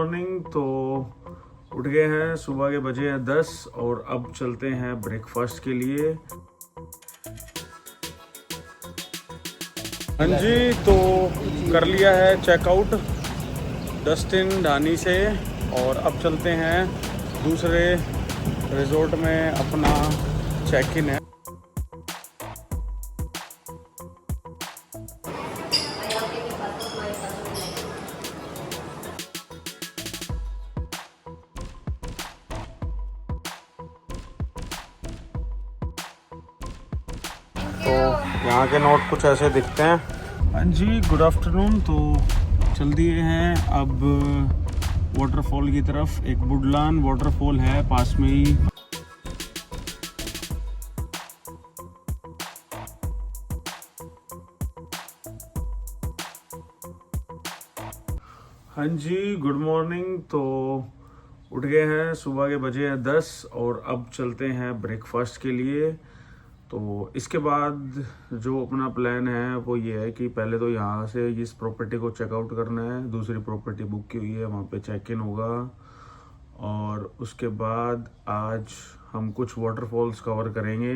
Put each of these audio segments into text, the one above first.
Morning तो उठ गए हैं, सुबह के बजे हैं 10 और अब चलते हैं ब्रेकफास्ट के लिए। हाँ जी, तो कर लिया है चेकआउट डस्टिन ढानी से और अब चलते हैं दूसरे रिजॉर्ट में, अपना चेक इन है। तो यहाँ के नोट कुछ ऐसे दिखते हैं। हाँ जी, गुड आफ्टरनून। तो चल दिए हैं अब वाटरफॉल की तरफ। एक बुडलान वाटरफॉल है पास में ही। हाँ जी, गुड मॉर्निंग। तो उठ गए हैं, सुबह के बजे हैं 10 और अब चलते हैं ब्रेकफास्ट के लिए। तो इसके बाद जो अपना प्लान है वो ये है कि पहले तो यहाँ से इस प्रॉपर्टी को चेकआउट करना है। दूसरी प्रॉपर्टी बुक की हुई है, वहाँ पे चेक इन होगा और उसके बाद आज हम कुछ वाटरफॉल्स कवर करेंगे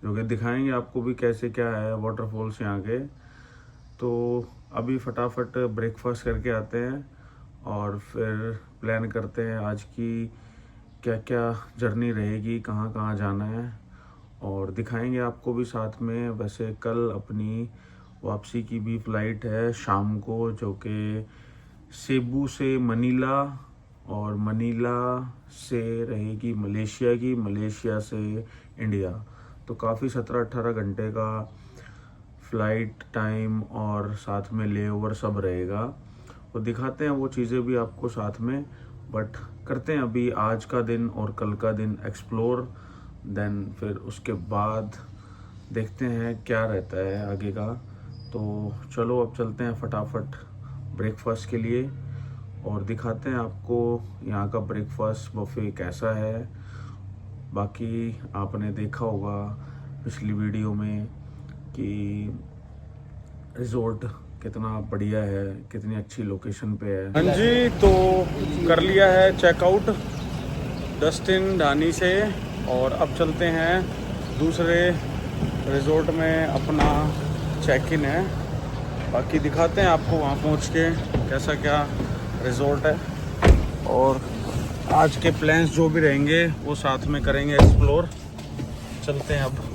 जो कि दिखाएंगे आपको भी कैसे क्या है वाटरफॉल्स यहाँ के। तो अभी फटाफट ब्रेकफास्ट करके आते हैं और फिर प्लान करते हैं आज की क्या क्या जर्नी रहेगी, कहाँ कहाँ जाना है और दिखाएंगे आपको भी साथ में। वैसे कल अपनी वापसी की भी फ़्लाइट है शाम को, जो कि सेबू से मनीला और मनीला से रहेगी मलेशिया की, मलेशिया से इंडिया। तो काफ़ी 17-18 घंटे का फ़्लाइट टाइम और साथ में लेओवर सब रहेगा। तो दिखाते हैं वो चीज़ें भी आपको साथ में, बट करते हैं अभी आज का दिन और कल का दिन एक्सप्लोर। देन फिर उसके बाद देखते हैं क्या रहता है आगे का। तो चलो अब चलते हैं फटाफट ब्रेकफास्ट के लिए और दिखाते हैं आपको यहाँ का ब्रेकफास्ट बफे कैसा है। बाकी आपने देखा होगा पिछली वीडियो में कि रिजॉर्ट कितना बढ़िया है, कितनी अच्छी लोकेशन पे है। हाँ जी, तो कर लिया है चेकआउट डस्टिन ढानी से और अब चलते हैं दूसरे रिजॉर्ट में, अपना चेक इन है। बाकी दिखाते हैं आपको वहाँ पहुँच के कैसा क्या रिजॉर्ट है और आज के प्लान्स जो भी रहेंगे वो साथ में करेंगे एक्सप्लोर। चलते हैं अब।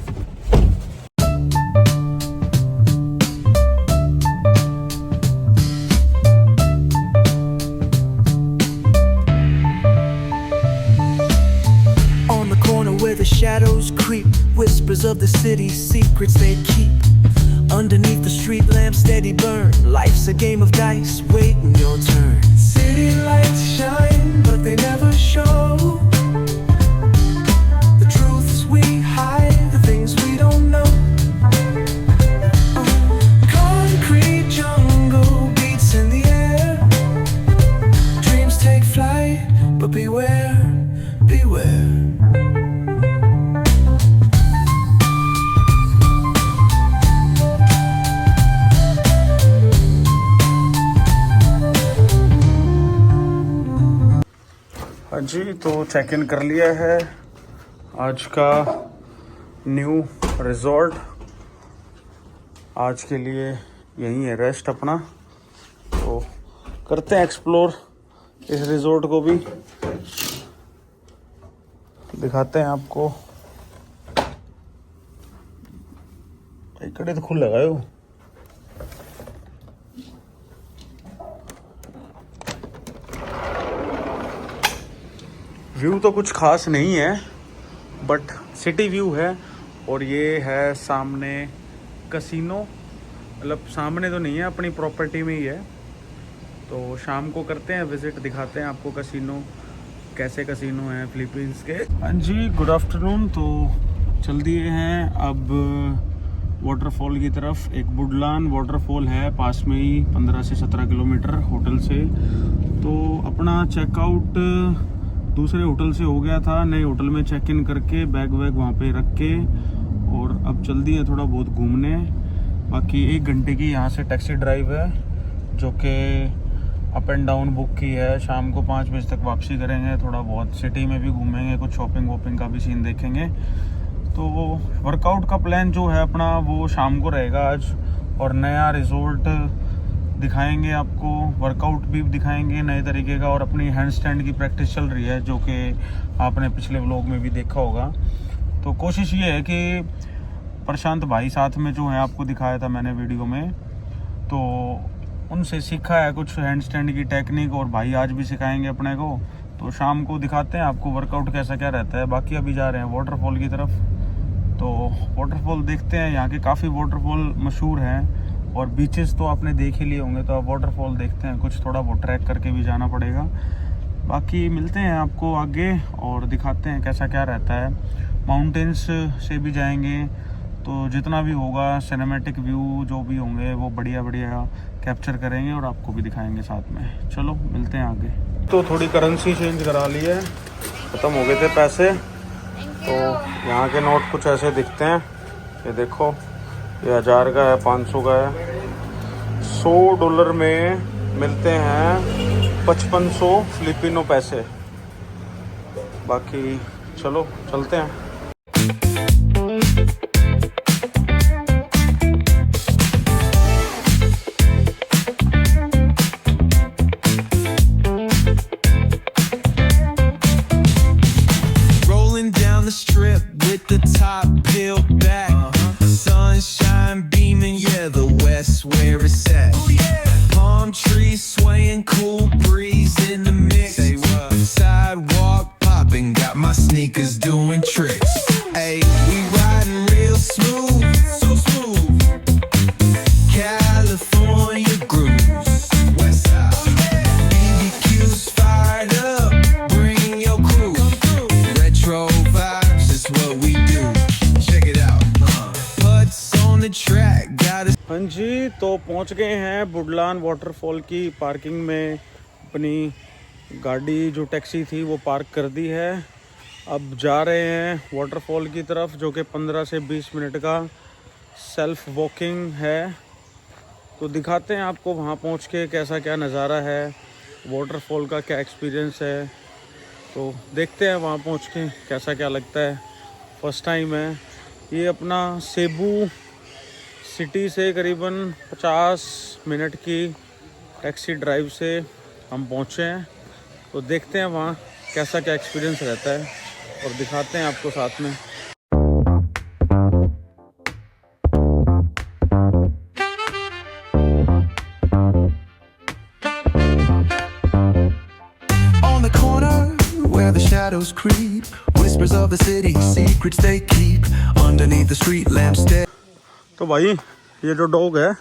The shadows creep, whispers of the city's secrets they keep. Underneath the street lamp steady burn, life's a game of dice, waiting your turn. City lights shine, but they never show the truths we hide, the things we don't know. Concrete jungle beats in the air, dreams take flight, but beware, beware. हाँ जी, तो check in कर लिया है आज का new resort. आज के लिए यहीं है रेस्ट अपना। तो करते हैं एक्सप्लोर इस रिजॉर्ट को भी, दिखाते हैं आपको। इकड़े तो खुल लगायो। व्यू तो कुछ खास नहीं है बट सिटी व्यू है और ये है सामने कसिनो, मतलब सामने तो नहीं है, अपनी प्रॉपर्टी में ही है। तो शाम को करते हैं विज़िट, दिखाते हैं आपको कसिनो कैसे कसिनो हैं फिलीपींस के। हाँ जी, गुड आफ्टरनून। तो चल दिए हैं अब वाटरफॉल की तरफ। एक बुडलान वाटरफॉल है पास में ही, 15 से 17 किलोमीटर होटल से। तो अपना चेकआउट दूसरे होटल से हो गया था, नए होटल में चेक इन करके बैग वैग वहाँ पे रख के और अब चल दिए थोड़ा बहुत घूमने। बाकी 1 घंटे की यहाँ से टैक्सी ड्राइव है जो कि अप एंड डाउन बुक की है। शाम को 5 बजे तक वापसी करेंगे। थोड़ा बहुत सिटी में भी घूमेंगे, कुछ शॉपिंग वॉपिंग का भी सीन देखेंगे। तो वर्कआउट का प्लान जो है अपना वो शाम को रहेगा आज, और नया रिजॉर्ट दिखाएंगे आपको, वर्कआउट भी दिखाएंगे नए तरीके का, और अपनी हैंड स्टैंड की प्रैक्टिस चल रही है जो कि आपने पिछले व्लॉग में भी देखा होगा। तो कोशिश ये है कि प्रशांत भाई साथ में जो है आपको दिखाया था मैंने वीडियो में, तो उनसे सीखा है कुछ हैंड स्टैंड की टेक्निक, और भाई आज भी सिखाएंगे अपने को। तो शाम को दिखाते हैं आपको वर्कआउट कैसा क्या रहता है। बाकी अभी जा रहे हैं वाटरफॉल की तरफ, तो वाटरफॉल देखते हैं। यहाँ के काफ़ी वाटरफॉल मशहूर हैं, और बीचेस तो आपने देख ही लिए होंगे, तो अब वाटरफॉल देखते हैं। कुछ थोड़ा बहुत ट्रैक करके भी जाना पड़ेगा। बाकी मिलते हैं आपको आगे और दिखाते हैं कैसा क्या रहता है। माउंटेन्स से भी जाएंगे, तो जितना भी होगा सिनेमैटिक व्यू जो भी होंगे वो बढ़िया बढ़िया कैप्चर करेंगे और आपको भी दिखाएंगे साथ में। चलो मिलते हैं आगे। तो थोड़ी करेंसी चेंज करा ली है, ख़त्म हो गए थे पैसे। तो यहाँ के नोट कुछ ऐसे दिखते हैं, ये देखो, ये 1000 का है, 500 का है। $100 में मिलते हैं 5500 फिलिपिनो पैसे। बाकी चलो चलते हैं। Rolling down the strip with the top peeled back. Sunshine beaming, yeah, the west where it's at. Palm trees swaying, cool breeze in the mix. Sidewalk popping, got my sneakers doing tricks. Hey, we riding real smooth, so smooth. California grooves, west side. BBQ's fired up, bring your crew. Retro vibes is what we do. Check it out. Putts on the track, got us. हाँ जी, तो पहुंच गए हैं बुडलान waterfall की parking में। अपनी गाड़ी जो टैक्सी थी वो पार्क कर दी है। अब जा रहे हैं वाटरफॉल की तरफ, जो कि 15 से 20 मिनट का सेल्फ वॉकिंग है। तो दिखाते हैं आपको वहाँ पहुँच के कैसा क्या नज़ारा है, वाटरफॉल का क्या एक्सपीरियंस है। तो देखते हैं वहाँ पहुँच के कैसा क्या लगता है। फर्स्ट टाइम है ये। अपना सेबू सिटी से करीबन 50 मिनट की टैक्सी ड्राइव से हम पहुँचे हैं। तो देखते हैं वहाँ कैसा क्या एक्सपीरियंस रहता है और दिखाते हैं आपको साथ में। On the corner where the shadows creep, whispers of the city, secrets they keep underneath the street lamps. तो भाई ये जो डॉग है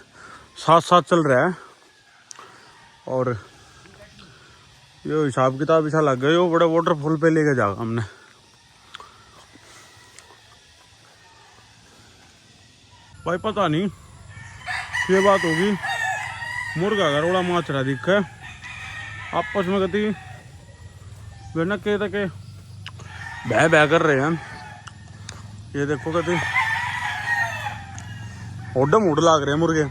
साथ साथ चल रहा है, और ये हिसाब किताब ऐसा लग गया, वो बड़े वाटरफॉल पे लेके जाएगा हमने। भाई पता नहीं ये बात होगी, मुर्गा गरोड़ा माचरा दिखा आपस में कति बिना के तके बह बह कर रहे हैं। ये देखो कति ओडम उड़ लाग रहे हैं मुर्गे।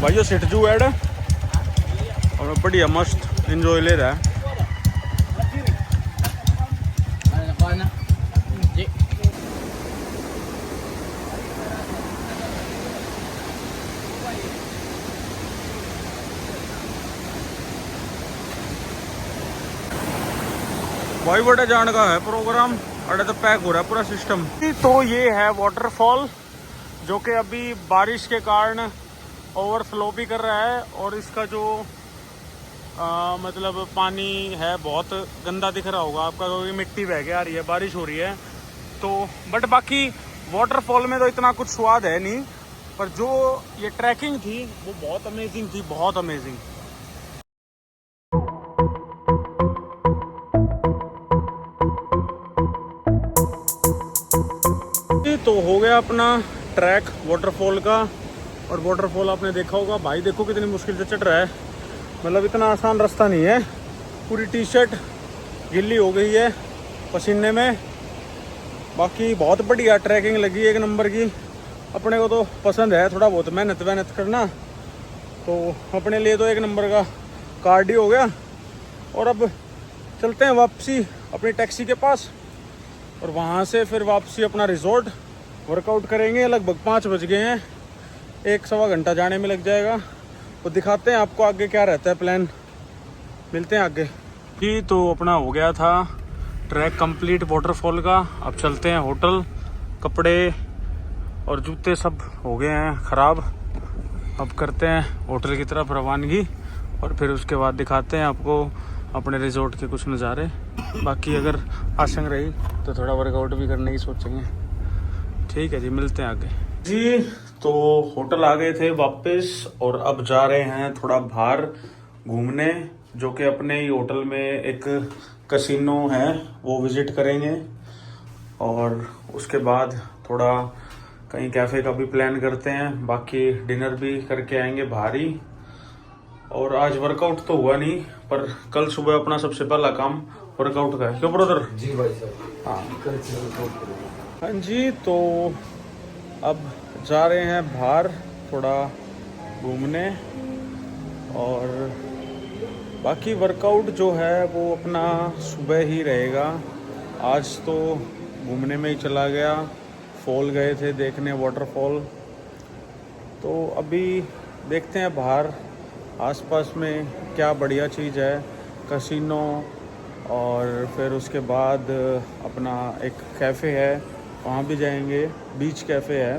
भाई ये सिटजू ऐड है और बढ़िया मस्त एंजॉय ले रहा है। भाई बड़े जान का है प्रोग्राम, अड़े तो पैक हो रहा है पूरा सिस्टम। तो ये है वाटरफॉल जो कि अभी बारिश के कारण ओवरफ्लो भी कर रहा है, और इसका जो मतलब पानी है बहुत गंदा दिख रहा होगा आपका, क्योंकि मिट्टी बह के आ रही है, बारिश हो रही है। तो बट बाकी वाटरफॉल में तो इतना कुछ स्वाद है नहीं, पर जो ये ट्रैकिंग थी वो बहुत अमेजिंग थी, बहुत अमेजिंग। तो हो गया अपना ट्रैक वाटरफॉल का, और वाटरफॉल आपने देखा होगा। भाई देखो कितनी मुश्किल से चढ़ रहा है, मतलब इतना आसान रास्ता नहीं है। पूरी टी शर्ट गिल्ली हो गई है पसीने में। बाकी बहुत बढ़िया ट्रैकिंग लगी, एक नंबर की। अपने को तो पसंद है थोड़ा बहुत मेहनत करना, तो अपने लिए तो एक नंबर का कार्डियो हो गया। और अब चलते हैं वापसी अपनी टैक्सी के पास, और वहाँ से फिर वापसी अपना रिजॉर्ट। वर्कआउट करेंगे, लगभग 5 बज गए हैं, 1-1.25 घंटा जाने में लग जाएगा। तो दिखाते हैं आपको आगे क्या रहता है प्लान, मिलते हैं आगे जी। तो अपना हो गया था ट्रैक कंप्लीट वाटरफॉल का। अब चलते हैं होटल। कपड़े और जूते सब हो गए हैं ख़राब। अब करते हैं होटल की तरफ रवानगी, और फिर उसके बाद दिखाते हैं आपको अपने रिजॉर्ट के कुछ नज़ारे। बाकी अगर आसंग रही तो थोड़ा वर्कआउट भी करने की सोचेंगे। ठीक है जी, मिलते हैं आगे जी। तो होटल आ गए थे वापस, और अब जा रहे हैं थोड़ा बाहर घूमने, जो कि अपने ही होटल में एक कैसीनो है वो विज़िट करेंगे। और उसके बाद थोड़ा कहीं कैफ़े का भी प्लान करते हैं। बाकी डिनर भी करके आएंगे बाहर ही। और आज वर्कआउट तो हुआ नहीं, पर कल सुबह अपना सबसे पहला काम वर्कआउट का है, क्यों ब्रदर? जी भाई साहब। हाँ जी। तो अब जा रहे हैं बाहर थोड़ा घूमने, और बाकी वर्कआउट जो है वो अपना सुबह ही रहेगा। आज तो घूमने में ही चला गया, फॉल गए थे देखने, वाटरफॉल। तो अभी देखते हैं बाहर आसपास में क्या बढ़िया चीज़ है, कैसीनो, और फिर उसके बाद अपना एक कैफ़े है वहाँ भी जाएंगे, बीच कैफ़े है।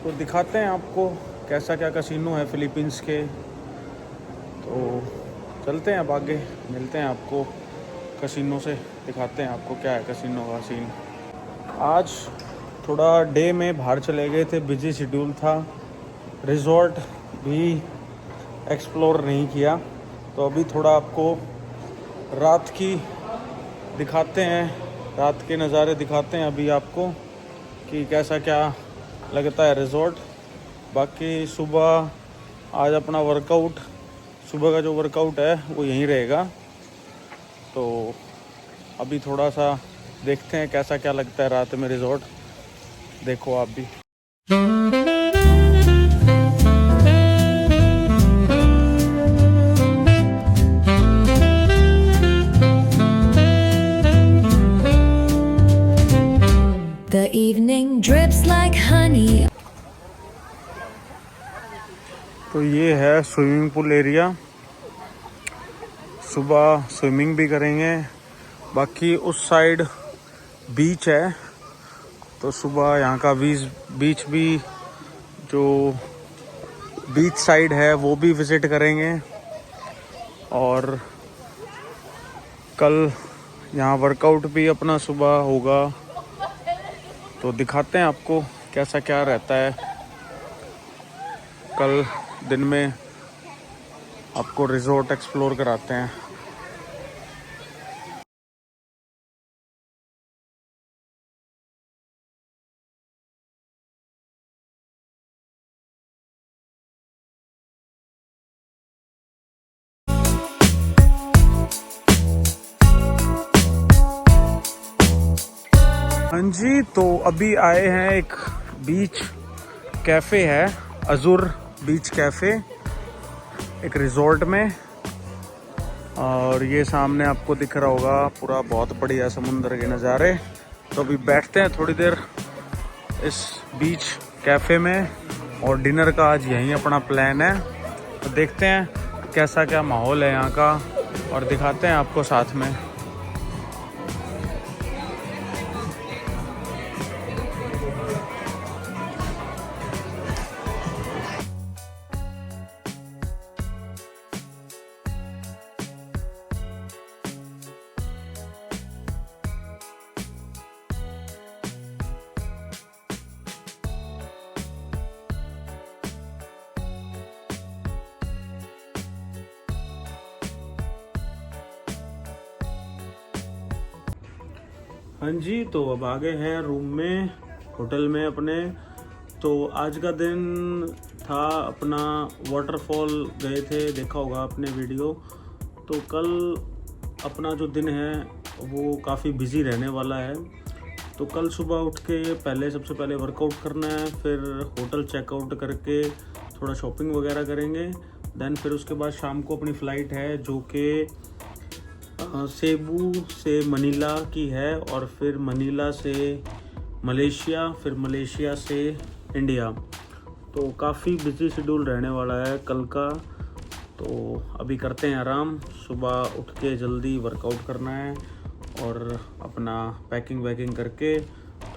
तो दिखाते हैं आपको कैसा क्या कैसीनो है फिलीपींस के। तो चलते हैं अब आगे, मिलते हैं आपको कैसीनो से, दिखाते हैं आपको क्या है कैसीनो का सीन। आज थोड़ा डे में बाहर चले गए थे, बिजी शेड्यूल था, रिजॉर्ट भी एक्सप्लोर नहीं किया। तो अभी थोड़ा आपको रात की दिखाते हैं, रात के नज़ारे दिखाते हैं अभी आपको कि कैसा क्या लगता है रिजॉर्ट। बाकी सुबह आज अपना वर्कआउट, सुबह का जो वर्कआउट है वो यहीं रहेगा। तो अभी थोड़ा सा देखते हैं कैसा क्या लगता है रात में रिजॉर्ट, देखो आप भी। The evening drips like honey. तो ये है स्विमिंग पूल एरिया, सुबह स्विमिंग भी करेंगे। बाकी उस साइड बीच है, तो सुबह यहाँ का बीच भी, जो बीच साइड है वो भी विज़िट करेंगे। और कल यहाँ वर्कआउट भी अपना सुबह होगा, तो दिखाते हैं आपको कैसा क्या रहता है कल दिन में, आपको रिजॉर्ट एक्सप्लोर कराते हैं। हाँ जी। तो अभी आए हैं एक बीच कैफ़े है, अजूर बीच कैफ़े, एक रिजॉर्ट में। और ये सामने आपको दिख रहा होगा पूरा बहुत बढ़िया समुंदर के नज़ारे। तो अभी बैठते हैं थोड़ी देर इस बीच कैफ़े में, और डिनर का आज यहीं अपना प्लान है। तो देखते हैं कैसा क्या माहौल है यहाँ का, और दिखाते हैं आपको साथ में। हाँ जी। तो अब आ गए हैं रूम में, होटल में अपने। तो आज का दिन था अपना, वाटरफॉल गए थे, देखा होगा आपने वीडियो। तो कल अपना जो दिन है वो काफ़ी बिजी रहने वाला है। तो कल सुबह उठ के सबसे पहले वर्कआउट करना है, फिर होटल चेकआउट करके थोड़ा शॉपिंग वगैरह करेंगे। देन फिर उसके बाद शाम को अपनी फ़्लाइट है जो कि सेबू से मनीला की है, और फिर मनीला से मलेशिया, फिर मलेशिया से इंडिया। तो काफ़ी बिजी शेड्यूल रहने वाला है कल का। तो अभी करते हैं आराम, सुबह उठ के जल्दी वर्कआउट करना है और अपना पैकिंग वैकिंग करके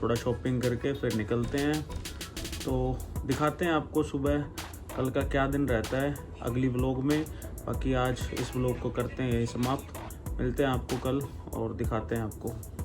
थोड़ा शॉपिंग करके फिर निकलते हैं। तो दिखाते हैं आपको सुबह कल का क्या दिन रहता है अगली व्लॉग में। बाकी आज इस व्लॉग को करते हैं यही समाप्त। मिलते हैं आपको कल और दिखाते हैं आपको।